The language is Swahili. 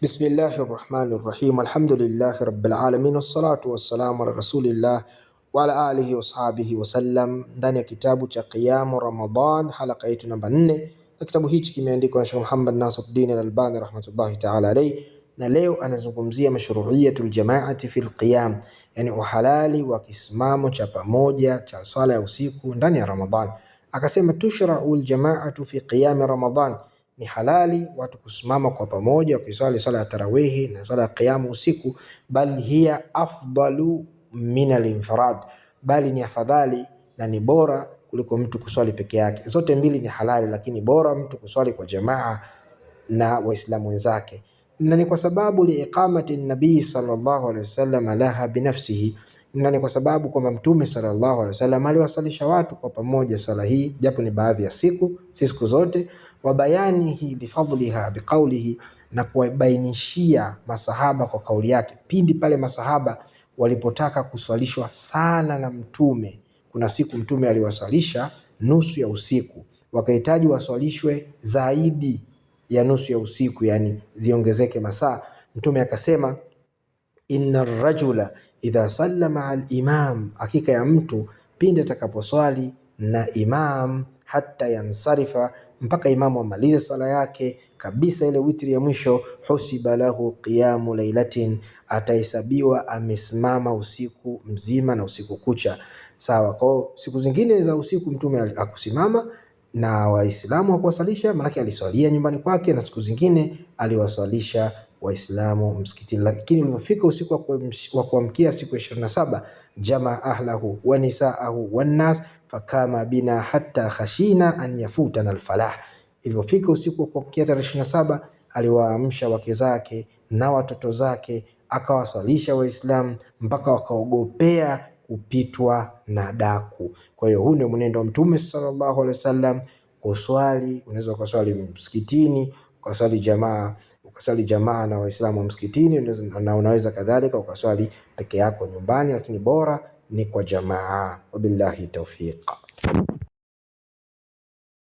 Bismillahir Rahmanir Rahim. Alhamdulillahi Rabbil Alamin wassalatu wassalamu ala Rasulillah wa ala alihi washabihi wasallam. Ndani ya kitabu cha Qiyamu Ramadan, halaka yetu namba 4, na kitabu hichi kimeandikwa na Sheikh Muhammad Nasiruddin Al-Albani rahmatullahi ta'ala alayhi, na leo anazungumzia mashru'iyatul jama'ati fil qiyam, yani uhalali wa kisimamo cha pamoja cha swala ya usiku ndani ya Ramadhan. Akasema tushra'ul jama'atu fi qiyam Ramadan, ni halali watu kusimama kwa pamoja wakiswali swala ya tarawihi na swala ya qiyamu usiku, bali hiya afdalu min al-infirad, bali ni afadhali na ni bora kuliko mtu kuswali peke yake. Zote mbili ni halali, lakini bora mtu kuswali kwa jamaa na waislamu wenzake, na ni kwa sababu liiqamati nabii sallallahu alaihi wasallam laha binafsihi, na ni kwa sababu kwamba mtume sallallahu alaihi wasallam aliwasalisha watu kwa pamoja sala hii, japo ni baadhi ya siku, si siku zote. Wa bayanihi bifadliha biqaulihi, na kuwabainishia masahaba kwa kauli yake pindi pale masahaba walipotaka kuswalishwa sana na mtume. Kuna siku mtume aliwaswalisha nusu ya usiku, wakahitaji waswalishwe zaidi ya nusu ya usiku, yani ziongezeke masaa. Mtume akasema inna rajula idha sallama al-imam, hakika ya mtu pindi atakaposwali na imam, hata yansarifa, mpaka imamu amalize sala yake kabisa, ile witri ya mwisho, husiba lahu qiyamu lailatin, atahesabiwa amesimama usiku mzima na usiku kucha. Sawa, kwa siku zingine za usiku mtume akusimama na waislamu wakuwasalisha, maana aliswalia nyumbani kwake, na siku zingine aliwaswalisha waislamu msikitini. Lakini ulipofika usiku wa kuamkia siku ya 27, jamaa ahlahu wa nisaahu wan nas fakama bina hatta khashina an yafutana alfalah. Ilipofika usiku wa kuamkia tarehe 27, aliwaamsha wake zake na watoto zake, akawaswalisha waislamu mpaka wakaogopea kupitwa na daku. Kwa hiyo huu ndio mwenendo wa mtume sallallahu alaihi wasallam. Kuswali, unaweza kuswali msikitini, ukaswali jamaa na waislamu wa msikitini, na unaweza kadhalika ukaswali peke yako nyumbani, lakini bora ni kwa jamaa. Wabillahi tawfiq.